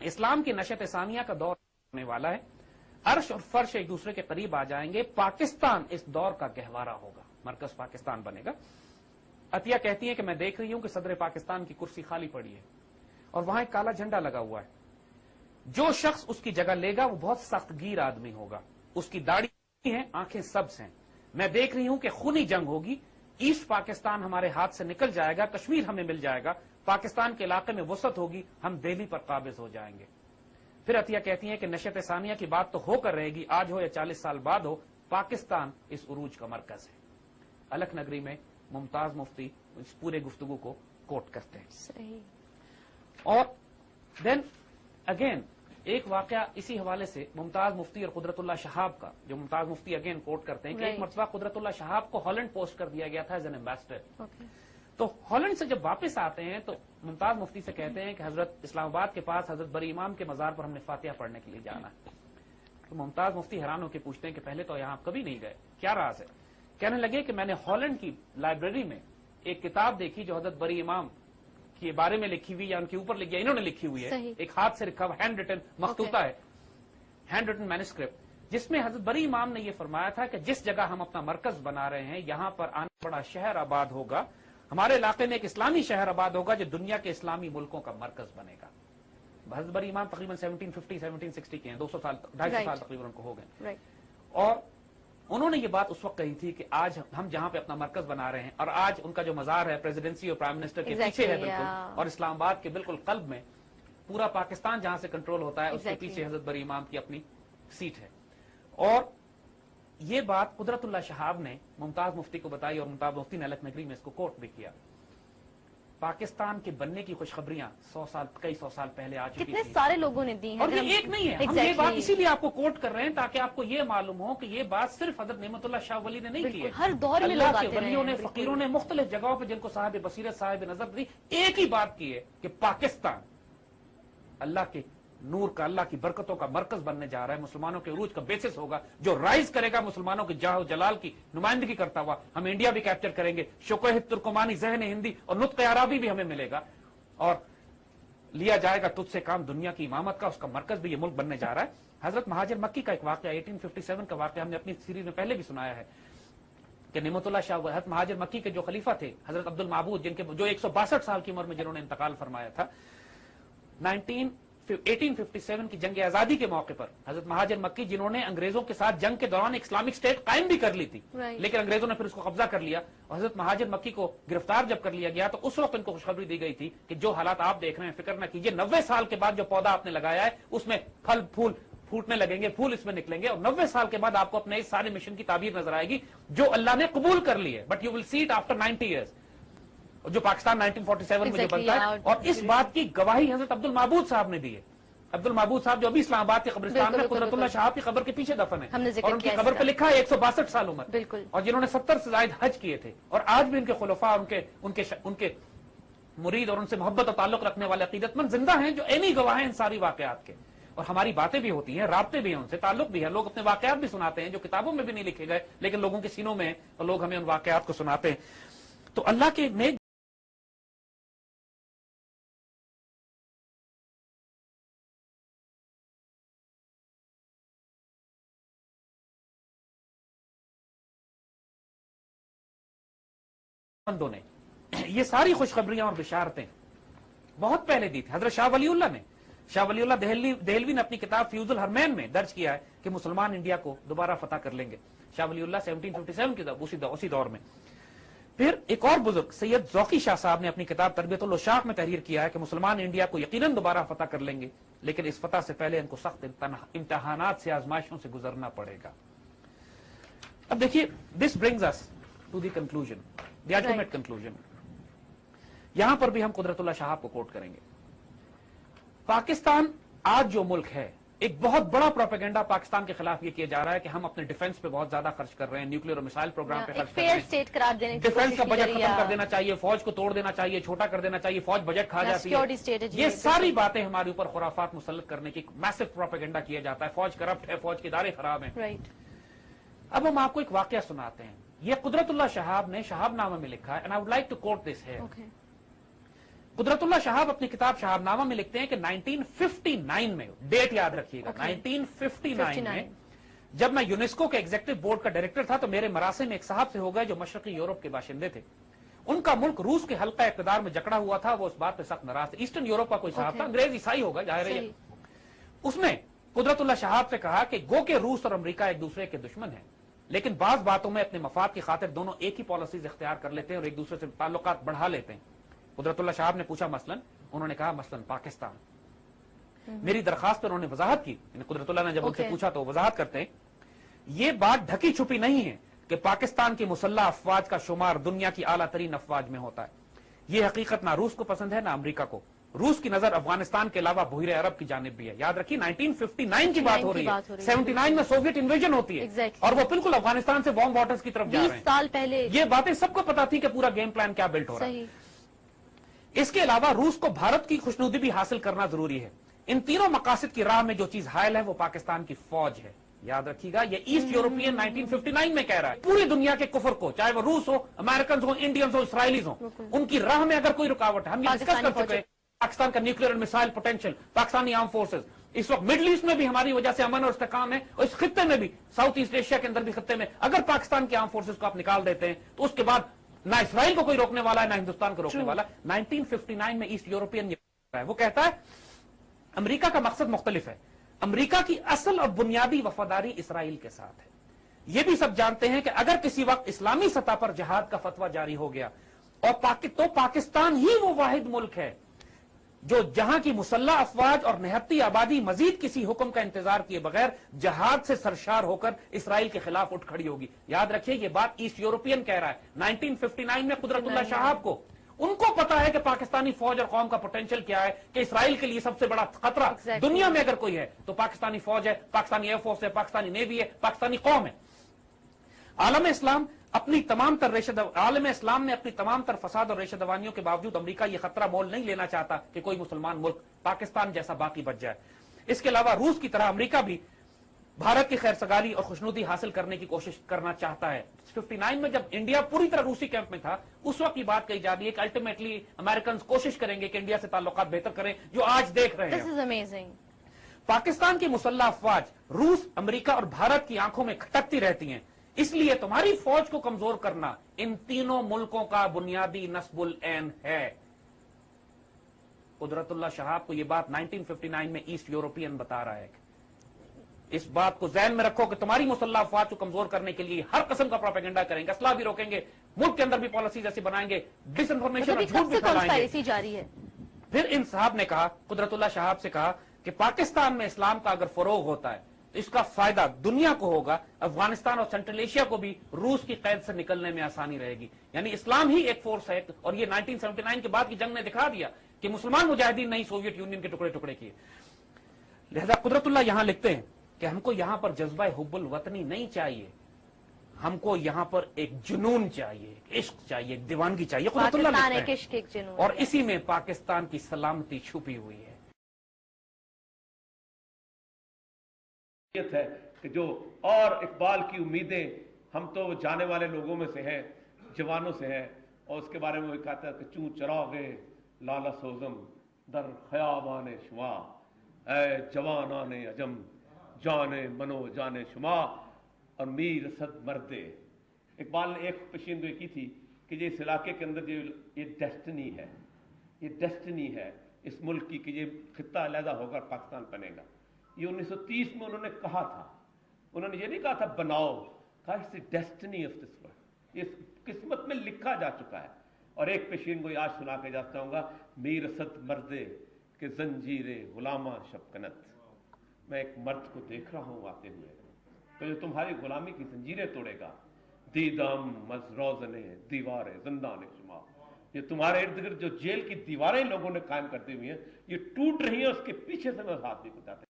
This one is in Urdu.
اسلام کی نشت ثانیہ کا دور ہونے والا ہے، عرش اور فرش ایک دوسرے کے قریب آ جائیں گے، پاکستان اس دور کا گہوارہ ہوگا، مرکز پاکستان بنے گا۔ عطیہ کہتی ہیں کہ میں دیکھ رہی ہوں کہ صدر پاکستان کی کرسی خالی پڑی ہے اور وہاں ایک کالا جھنڈا لگا ہوا ہے، جو شخص اس کی جگہ لے گا وہ بہت سخت گیر آدمی ہوگا، اس کی داڑھی ہے، آنکھیں سبز ہیں، میں دیکھ رہی ہوں کہ خونی جنگ ہوگی، ایسٹ پاکستان ہمارے ہاتھ سے نکل جائے گا، کشمیر ہمیں مل جائے گا، پاکستان کے علاقے میں وسعت ہوگی، ہم دہلی پر قابض ہو جائیں گے۔ پھر عطیہ کہتی ہیں کہ نشت ثانیہ کی بات تو ہو کر رہے گی، آج ہو یا 40 سال بعد ہو، پاکستان اس عروج کا مرکز ہے۔ الکھ نگری میں ممتاز مفتی اس پورے گفتگو کو کوٹ کرتے ہیں۔ صحیح۔ اور دین اگین ایک واقعہ اسی حوالے سے ممتاز مفتی اور قدرت اللہ شہاب کا، جو ممتاز مفتی اگین کوٹ کرتے ہیں کہ ایک مرتبہ قدرت اللہ شہاب کو ہالینڈ پوسٹ کر دیا گیا تھا ایز این ایمبیسڈر۔ تو ہالینڈ سے جب واپس آتے ہیں تو ممتاز مفتی سے کہتے ہیں کہ حضرت اسلام آباد کے پاس حضرت بری امام کے مزار پر ہم نے فاتحہ پڑھنے کے لیے جانا ہے۔ تو ممتاز مفتی حیران ہو کے پوچھتے ہیں کہ پہلے تو یہاں آپ کبھی نہیں گئے، کیا راز ہے؟ کہنے لگے کہ میں نے ہالینڈ کی لائبریری میں ایک کتاب دیکھی جو حضرت بری امام کے بارے میں لکھی ہوئی یا ان کے اوپر لکھی ہے، انہوں نے لکھی ہوئی ہے، ایک ہاتھ سے لکھا ہوا ہینڈ ریٹن مخطوطہ ہے، ہینڈ ریٹن مینوسکرپٹ، جس میں حضرت بری امام نے یہ فرمایا تھا کہ جس جگہ ہم اپنا مرکز بنا رہے ہیں یہاں پر آنا بڑا شہر آباد ہوگا، ہمارے علاقے میں ایک اسلامی شہر آباد ہوگا جو دنیا کے اسلامی ملکوں کا مرکز بنے گا۔ حضرت بری امام تقریباً 1750-1760 کے ہیں، 200 سال 250 سال تقریباً ان کو ہو گئے، اور انہوں نے یہ بات اس وقت کہی تھی کہ آج ہم جہاں پہ اپنا مرکز بنا رہے ہیں، اور آج ان کا جو مزار ہے پریزیڈنسی اور پرائم منسٹر کے پیچھے ہے بالکل، اور اسلام آباد کے بالکل قلب میں، پورا پاکستان جہاں سے کنٹرول ہوتا ہے اس کے پیچھے حضرت بری امام کی اپنی سیٹ ہے۔ اور یہ بات قدرت اللہ شہاب نے ممتاز مفتی کو بتائی اور ممتاز مفتی نے الکھ نگری میں اس کو کوٹ بھی کیا۔ پاکستان کے بننے کی خوشخبریاں کئی سو سال پہلے آ چکی کتنے سارے لوگوں نے دی ہیں، اور یہ ایک نہیں ہے، ہم یہ بات اسی لیے آپ کو کوٹ کر رہے ہیں تاکہ آپ کو یہ معلوم ہو کہ یہ بات صرف حضرت نعمت اللہ شاہ ولی نے نہیں کی ہے، ہر دور میں اللہ کے ولیوں نے، فقیروں نے مختلف جگہوں پہ جن کو صاحب بصیرت صاحب نظر دی، ایک ہی بات کی ہے کہ پاکستان اللہ کے نور کا، اللہ کی برکتوں کا مرکز بننے جا رہا ہے، مسلمانوں کے عروج کا بیسس ہوگا، جو رائز کرے گا مسلمانوں کے جاہ و جلال کی نمائندگی کرتا ہوا، ہم انڈیا بھی کیپچر کریں گے، شکوہ ترکمانی، ذہن ہندی اور نطق عربی بھی ہمیں ملے گا، اور لیا جائے گا تجھ سے کام دنیا کی امامت کا، اس کا مرکز بھی یہ ملک بننے جا رہا ہے۔ حضرت مہاجر مکی کا ایک واقعہ 1857 کا واقعہ ہم نے اپنی سیریز میں پہلے بھی سنایا ہے کہ نعمت اللہ شاہ حضرت مہاجر مکی کے جو خلیفہ تھے حضرت عبد المعبود، جو 162 سال کی عمر میں جنہوں نے انتقال فرمایا تھا، 1857 کی جنگ آزادی کے موقع پر حضرت مہاجر مکی، جنہوں نے انگریزوں کے ساتھ جنگ کے دوران ایک اسلامک اسٹیٹ قائم بھی کر لی تھی، لیکن انگریزوں نے پھر اس کو قبضہ کر لیا، اور حضرت مہاجر مکی کو گرفتار جب کر لیا گیا تو اس وقت ان کو خوشخبری دی گئی تھی کہ جو حالات آپ دیکھ رہے ہیں فکر نہ کیجیے، 90 سال کے بعد جو پودا آپ نے لگایا ہے اس میں پھل پھول پھوٹنے لگیں گے، پھول اس میں نکلیں گے، اور 90 سال کے بعد آپ کو اپنے اس سارے مشن کی تعبیر نظر آئے گی جو اللہ نے قبول کر لی ہے، but you will see it after 90 years, جو پاکستان 1947 میں جو بنتا ہے، اور اس بات کی گواہی حضرت عبد المعبود صاحب نے دی ہے۔ عبد المعبود صاحب جو ابھی اسلام آباد کے قبرستان میں قدرت اللہ شہاب کی قبر کے پیچھے دفن ہے، اور ان کی قبر پہ لکھا ہے 162 سال عمر، اور جنہوں نے 70 سے زائد حج کیے تھے، اور آج بھی ان کے خلفاء، ان کے مرید اور ان سے محبت اور تعلق رکھنے والے عقیدت مند زندہ ہیں جو عینی گواہ ہیں ان ساری واقعات کے، اور ہماری باتیں بھی ہوتی ہیں، رابطے بھی ہیں ان سے، تعلق بھی ہے، لوگ اپنے واقعات بھی سناتے ہیں جو کتابوں میں بھی نہیں لکھے گئے لیکن لوگوں کے سینوں میں ہیں، اور لوگ ہمیں ان واقعات کو سناتے ہیں۔ تو اللہ کے نیک بندوں نے یہ ساری خوشخبریاں اور بشارتیں بہت پہلے دی تھی۔ حضرت شاہ ولی اللہ دہلوی نے اپنی کتاب فیوز الحرمین میں درج کیا ہے کہ مسلمان انڈیا کو دوبارہ فتح کر لیں گے، شاہ ولی اللہ 1757 کی اسی دور میں۔ پھر ایک اور بزرگ سید ذوقی شاہ صاحب نے اپنی کتاب تربیت الاشاق میں تحریر کیا ہے کہ مسلمان انڈیا کو یقیناً دوبارہ فتح کر لیں گے، لیکن اس فتح سے پہلے ان کو سخت امتحانات سے، آزمائشوں سے گزرنا پڑے گا۔ اب دیکھیے، this brings us to the conclusion, the ultimate conclusion. یہاں پر بھی ہم قدرت اللہ شہاب کو کوٹ کریں گے۔ پاکستان آج جو ملک ہے، ایک بہت بڑا پروپیگنڈا پاکستان کے خلاف یہ کیا جا رہا ہے کہ ہم اپنے ڈیفنس پہ بہت زیادہ خرچ کر رہے ہیں، نیوکلیر اور میسائل پروگرام پہ خرچ کر رہے ہیں، ڈیفنس کا بجٹ ختم کر دینا چاہیے، فوج کو توڑ دینا چاہیے، چھوٹا کر دینا چاہیے، فوج بجٹ کھا جاتی ہے، یہ ساری باتیں ہمارے اوپر خرافات مسلط کرنے کی میسو پروپیگنڈا کیا جاتا ہے، فوج کرپٹ ہے، فوج کے ادارے خراب ہیں۔ اب ہم آپ کو ایک واقعہ سناتے ہیں، یہ قدرت اللہ شہاب نے شہاب نامہ میں لکھا ہے، and I would like to quote this here۔ قدرت اللہ شہاب اپنی کتاب شہاب نامہ میں لکھتے ہیں کہ 1959 میں، ڈیٹ یاد رکھیے گا، 1959 میں جب میں یونیسکو کے ایگزیکٹو بورڈ کا ڈائریکٹر تھا تو میرے مراسے میں ایک صاحب سے ہو گئے جو مشرقی یورپ کے باشندے تھے. ان کا ملک روس کے حلقہ اقتدار میں جکڑا ہوا تھا، وہ اس بات پہ سخت ناراض تھے. ایسٹرن یورپ کا کوئی صاحب تھا، انگریز عیسائی ہوگا ظاہر ہے. اس نے قدرت اللہ شہاب سے کہا کہ گو کہ روس اور امریکہ ایک دوسرے کے دشمن ہیں، لیکن بعض باتوں میں اپنے مفاد کی خاطر دونوں ایک ہی پالیسیز اختیار کر لیتے ہیں اور ایک دوسرے سے تعلقات بڑھا لیتے ہیں. قدرت اللہ شہاب نے پوچھا مثلاً، انہوں نے کہا مثلاً پاکستان. میری درخواست پر انہوں نے وضاحت کی، قدرت اللہ نے جب ان سے پوچھا تو وضاحت کرتے ہیں، یہ بات ڈھکی چھپی نہیں ہے کہ پاکستان کی مسلح افواج کا شمار دنیا کی اعلیٰ ترین افواج میں ہوتا ہے. یہ حقیقت نہ روس کو پسند ہے نہ امریکہ کو. روس کی نظر افغانستان کے علاوہ بحیرہ عرب کی جانب بھی ہے. یاد رکھیے 1959 کی بات ہو رہی ہے، 79 میں سوویت انویژن ہوتی ہے اور وہ بالکل افغانستان سے وارم واٹرز کی طرف جا رہے ہیں. 20 سال پہلے یہ باتیں سب کو پتا تھی کہ پورا گیم پلان کیا بلٹ ہو رہا ہے. اس کے علاوہ روس کو بھارت کی خوشنودی بھی حاصل کرنا ضروری ہے. ان تینوں مقاصد کی راہ میں جو چیز حائل ہے وہ پاکستان کی فوج ہے. یاد رکھیے گا، یہ ایسٹ یورپین 1959 میں کہہ رہا ہے. پوری دنیا کے کفر کو، چاہے وہ روس ہو، امریکنز ہو، انڈینز ہو، اسرائیلیز ہو، ان کی راہ میں اگر کوئی رکاوٹ ہے، ہم یہ ڈسکس کر چکے ہیں. پاکستان کا نیوکلیر اور missile potential, Pakistani arm forces, اس وقت مڈل ایسٹ میں بھی ہماری وجہ سے امن اور استحکام ہے، اور اس خطے میں بھی، ساؤتھ ایسٹ ایشیا کے اندر بھی خطے میں اگر پاکستان کے آرم فورسز کو آپ نکال دیتے ہیں تو اس کے بعد نہ اسرائیل کو کوئی روکنے والا ہے نہ ہندوستان کو روکنے والا. 1959 میں ایسٹ یورپین وہ کہتا ہے امریکہ کا مقصد مختلف ہے. امریکہ کی اصل اور بنیادی وفاداری اسرائیل کے ساتھ ہے. یہ بھی سب جانتے ہیں کہ اگر کسی وقت اسلامی سطح پر جہاد کا فتویٰ جاری ہو گیا اور تو پاکستان ہی وہ واحد ملک ہے جو جہاں کی مسلح افواج اور نہتی آبادی مزید کسی حکم کا انتظار کیے بغیر جہاد سے سرشار ہو کر اسرائیل کے خلاف اٹھ کھڑی ہوگی. یاد رکھیے یہ بات ایسٹ یورپین کہہ رہا ہے 1959 میں قدرت اللہ شہاب کو. ان کو پتا ہے کہ پاکستانی فوج اور قوم کا پوٹینشل کیا ہے، کہ اسرائیل کے لیے سب سے بڑا خطرہ دنیا میں اگر کوئی ہے تو پاکستانی فوج ہے، پاکستانی ایئر فورس ہے، پاکستانی نیوی ہے، پاکستانی قوم ہے. عالم اسلام نے اپنی تمام تر فساد اور ریشہ دوانیوں کے باوجود امریکہ یہ خطرہ مول نہیں لینا چاہتا کہ کوئی مسلمان ملک پاکستان جیسا باقی بچ جائے. اس کے علاوہ روس کی طرح امریکہ بھی بھارت کی خیر سگالی اور خوشنودی حاصل کرنے کی کوشش کرنا چاہتا ہے. 59 میں جب انڈیا پوری طرح روسی کیمپ میں تھا اس وقت کی بات کہی جا رہی ہے کہ الٹیمیٹلی امریکنز کوشش کریں گے کہ انڈیا سے تعلقات بہتر کریں، جو آج دیکھ رہے ہیں. پاکستان کی مسلح افواج روس، امریکہ اور بھارت کی آنکھوں میں کھٹکتی رہتی ہیں. اس لیے تمہاری فوج کو کمزور کرنا ان تینوں ملکوں کا بنیادی نصب العین ہے. قدرت اللہ شہاب کو یہ بات 1959 میں ایسٹ یورپین بتا رہا ہے. اس بات کو ذہن میں رکھو کہ تمہاری مسلح افواج کو کمزور کرنے کے لیے ہر قسم کا پروپیگنڈا کریں گے، اسلحہ بھی روکیں گے، ملک کے اندر بھی پالیسیز ایسی بنائیں گے، ڈس انفارمیشن اور جھوٹ بھی پھیلائیں گے. جاری ہے. پھر ان صاحب نے کہا، قدرت اللہ شہاب سے کہا کہ پاکستان میں اسلام کا اگر فروغ ہوتا ہے تو اس کا فائدہ دنیا کو ہوگا، افغانستان اور سینٹرل ایشیا کو بھی روس کی قید سے نکلنے میں آسانی رہے گی. یعنی اسلام ہی ایک فورس ہے، اور یہ 1979 کے بعد کی جنگ نے دکھا دیا کہ مسلمان مجاہدین نہیں سوویت یونین کے ٹکڑے ٹکڑے کیے. لہذا قدرت اللہ یہاں لکھتے ہیں کہ ہم کو یہاں پر جذبہ حب الوطنی نہیں چاہیے، ہم کو یہاں پر ایک جنون چاہیے، ایک عشق چاہیے، ایک دیوانگی چاہیے. قدرت اللہ لکھتے ہیں اور اسی میں پاکستان کی سلامتی چھپی ہوئی ہے. ہے کہ جو اور اقبال کی امیدیں ہم تو جانے والے لوگوں میں سے ہیں، جوانوں سے ہیں، اور اس کے بارے میں وہ کہتا ہے کہ چوں چراغ لالہ سوزم در خیابان شما، اے جوانان عجم جانے منو جانے شما اور میر صد مردے. اقبال نے ایک پیشین کی تھی کہ یہ اس علاقے کے اندر یہ ڈیسٹنی ہے، یہ ڈیسٹنی ہے اس ملک کی کہ یہ خطہ علیحدہ ہو کر پاکستان بنے گا. یہ 1930 میں انہوں نے کہا تھا. انہوں نے یہ نہیں کہا تھا بناؤ، کہا it's the destiny of this world, یہ قسمت میں لکھا جا چکا ہے. اور ایک پیشین کو آج سنا کے جاتا ہوں گا، میر اسد مردے کہ زنجیر غلامہ شبکنت. میں ایک مرد کو دیکھ رہا ہوں آتے ہوئے تو جو تمہاری غلامی کی زنجیریں توڑے گا. دیدم مزروزنے دیوار زندان شما، یہ تمہارے ارد گرد جو جیل کی دیواریں لوگوں نے قائم کرتی ہوئی ہیں یہ ٹوٹ رہی ہیں، اس کے پیچھے سے میں ہاتھ بھی بتاتا